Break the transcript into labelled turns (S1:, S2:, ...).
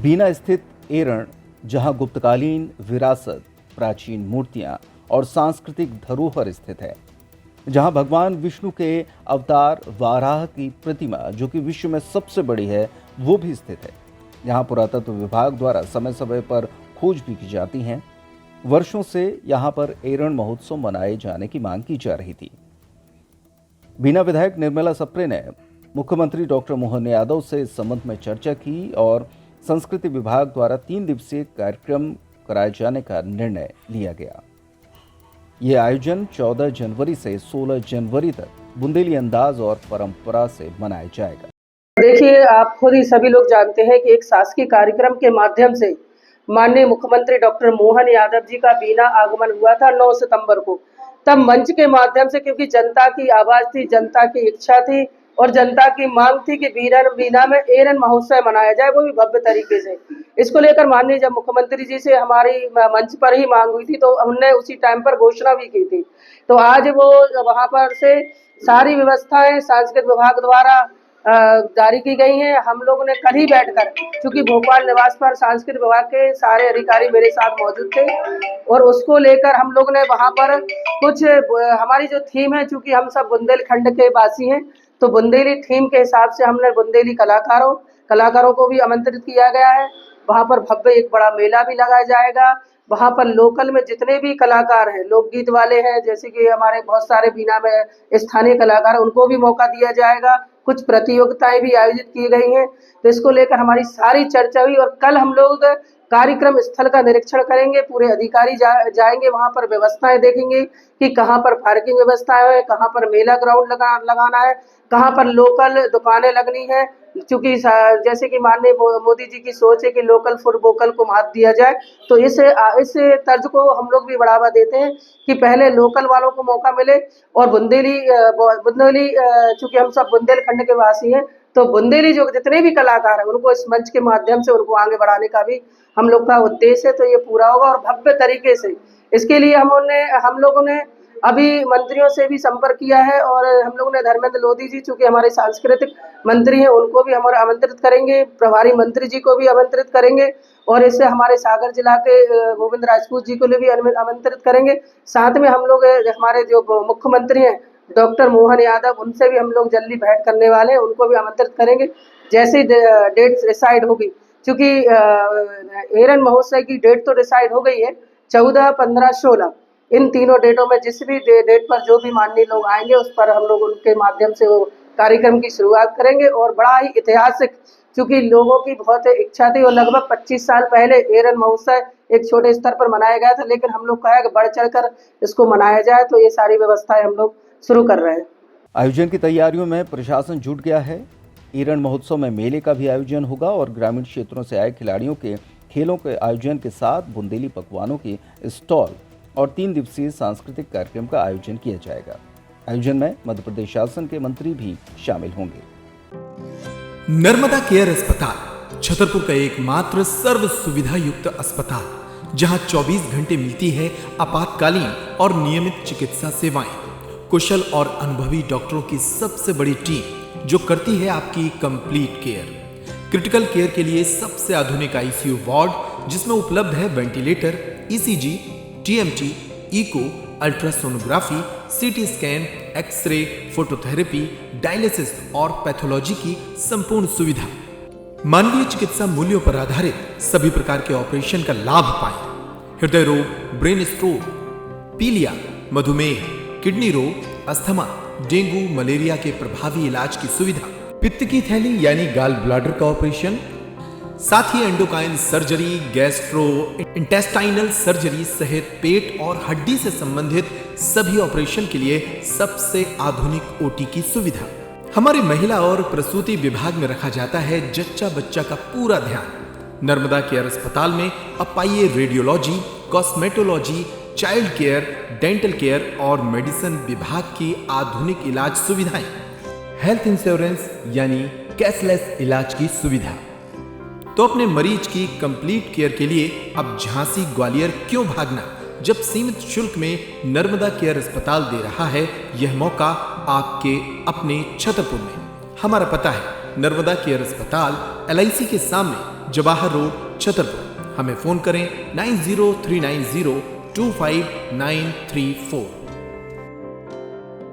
S1: बीना स्थित एरण, जहां गुप्तकालीन विरासत, प्राचीन मूर्तियां और सांस्कृतिक धरोहर स्थित है, जहां भगवान विष्णु के अवतार वाराह की प्रतिमा, जो कि विश्व में सबसे बड़ी है, वो भी स्थित है, जहां पुरातत्व विभाग द्वारा समय समय पर खोज भी की जाती है। वर्षों से यहां पर एरण महोत्सव मनाए जाने की मांग की जा रही थी। बीना विधायक निर्मला सप्रे ने मुख्यमंत्री डॉक्टर मोहन यादव से इस संबंध में चर्चा की और संस्कृति विभाग द्वारा 3 दिवसीय कार्यक्रम कराए जाने का निर्णय लिया गया। ये आयोजन 14 जनवरी से 16 जनवरी तक बुंदेली अंदाज और परंपरा से मनाया जाएगा।
S2: देखिए, आप खुद ही सभी लोग जानते हैं कि एक शासकीय कार्यक्रम के माध्यम से माननीय मुख्यमंत्री डॉक्टर मोहन यादव जी का बीना आगमन हुआ था 9 सितंबर को। तब मंच के माध्यम से, क्योंकि जनता की आवाज थी, जनता की इच्छा थी और जनता की मांग थी कि बीना में एरन महोत्सव मनाया जाए, वो भी भव्य तरीके से। इसको लेकर माननीय जब मुख्यमंत्री जी से हमारी मंच पर ही मांग हुई थी, तो हमने उसी टाइम पर घोषणा भी की थी। तो आज वो वहां पर से सारी व्यवस्थाएं सांस्कृतिक विभाग द्वारा जारी की गई हैं। हम लोगों ने कल ही बैठकर, चूंकि भोपाल निवास पर सांस्कृतिक विभाग के सारे अधिकारी मेरे साथ मौजूद थे और उसको लेकर हम लोग ने वहां पर कुछ हमारी जो थीम है, चूंकि हम सब बुंदेलखंड के वासी हैं, तो बुंदेली थीम के हिसाब से हमने बुंदेली कलाकारों को भी आमंत्रित किया गया है। वहां पर भव्य एक बड़ा मेला भी लगाया जाएगा। वहां पर लोकल में जितने भी कलाकार हैं, लोकगीत वाले हैं, जैसे कि हमारे बहुत सारे बीना में स्थानीय कलाकार, उनको भी मौका दिया जाएगा। कुछ प्रतियोगिताएं भी आयोजित की गई हैं। तो इसको लेकर हमारी सारी चर्चा हुई और कल हम लोग कार्यक्रम स्थल का निरीक्षण करेंगे। पूरे अधिकारी जाएंगे वहां पर, व्यवस्थाएं देखेंगे कि कहां पर पार्किंग व्यवस्थाएं है, कहां पर मेला ग्राउंड लगाना है, कहां पर लोकल दुकानें लगनी है। चूंकि जैसे कि माननीय मोदी जी की सोच है कि लोकल फॉर वोकल को महत्व दिया जाए, तो इस तर्ज को हम लोग भी बढ़ावा देते हैं कि पहले लोकल वालों को मौका मिले और बुंदेली चूंकि हम सब बुंदेलखंड के वासी हैं, तो बुंदेली जो जितने भी कलाकार हैं उनको इस मंच के माध्यम से उनको आगे बढ़ाने का भी हम लोग का उद्देश्य है। तो ये पूरा होगा और भव्य तरीके से। इसके लिए हम लोगों ने अभी मंत्रियों से भी संपर्क किया है और हम लोगों ने धर्मेंद्र लोधी जी, चूंकि हमारे सांस्कृतिक मंत्री हैं, उनको भी हमारे आमंत्रित करेंगे, प्रभारी मंत्री जी को भी आमंत्रित करेंगे और इससे हमारे सागर जिला के गोविंद राजपूत जी को भी आमंत्रित करेंगे। साथ में हम लोग हमारे जो मुख्यमंत्री हैं डॉक्टर मोहन यादव, उनसे भी हम लोग जल्दी भेंट करने वाले हैं, उनको भी आमंत्रित करेंगे जैसी डेट डिसाइड होगी। क्योंकि एरन महोत्सव की डेट तो डिसाइड हो गई है, 14, 15, 16 इन तीनों डेटों में जिस भी डेट पर जो भी माननीय लोग आएंगे, उस पर हम लोग उनके माध्यम से वो कार्यक्रम की शुरुआत करेंगे। और बड़ा ही ऐतिहासिक, क्योंकि लोगों की बहुत इच्छा थी और लगभग 25 साल पहले एरन महोत्सव एक छोटे स्तर पर मनाया गया था, लेकिन हम लोग कहा कि बढ़ चढ़कर इसको मनाया जाए, तो ये सारी व्यवस्थाएं हम लोग शुरू कर रहे हैं।
S1: आयोजन की तैयारियों में प्रशासन जुट गया है। एरन महोत्सव में मेले का भी आयोजन होगा और ग्रामीण क्षेत्रों से आए खिलाड़ियों के खेलों के आयोजन के साथ बुंदेली पकवानों की स्टॉल और 3 दिवसीय सांस्कृतिक कार्यक्रम का आयोजन किया जाएगा। आयोजन में मध्य प्रदेश शासन के मंत्री भी शामिल होंगे।
S3: नर्मदा केयर अस्पताल छतरपुर का एकमात्र सर्व सुविधा युक्त अस्पताल, जहां 24 घंटे मिलती है आपातकालीन और नियमित चिकित्सा सेवाएं। कुशल और अनुभवी डॉक्टरों की सबसे बड़ी टीम जो करती है आपकी कंप्लीट केयर। क्रिटिकल केयर के लिए सबसे आधुनिक आईसीयू वार्ड, जिसमें उपलब्ध है ventilator, ECG, TMT, echo, ultrasonography, CT scan, x-ray, phototherapy, dialysis और पैथोलॉजी की संपूर्ण सुविधा। मानवीय चिकित्सा मूल्यों पर आधारित सभी प्रकार के ऑपरेशन का लाभ पाएं। हृदय रोग, ब्रेन स्ट्रोक, पीलिया, मधुमेह, किडनी रोग, अस्थमा, डेंगू, मलेरिया के प्रभावी इलाज की सुविधा, पित्त की थैली यानी गाल ब्लैडर का ऑपरेशन, साथ ही endocrine surgery, gastrointestinal surgery सहित पेट और हड्डी से संबंधित सभी ऑपरेशन के लिए सबसे आधुनिक ओटी की सुविधा। हमारे महिला और प्रसूति विभाग में रखा जाता है जच्चा बच्चा का पूरा ध्यान। नर्मदा केयर अस्पताल में अब पाइए radiology, cosmetology, child care, dental care और मेडिसिन विभाग की आधुनिक इलाज सुविधाएं, हेल्थ इंश्योरेंस यानी कैशलेस इलाज की सुविधा। तो अपने मरीज की कंप्लीट केयर के लिए अब झांसी ग्वालियर क्यों भागना, जब सीमित शुल्क में नर्मदा केयर अस्पताल दे रहा है यह मौका आपके अपने छतरपुर में। हमारा पता है नर्मदा केयर अस्पताल LIC के सामने जवाहर रोड, छतरपुर। हमें फोन करें 9039025934।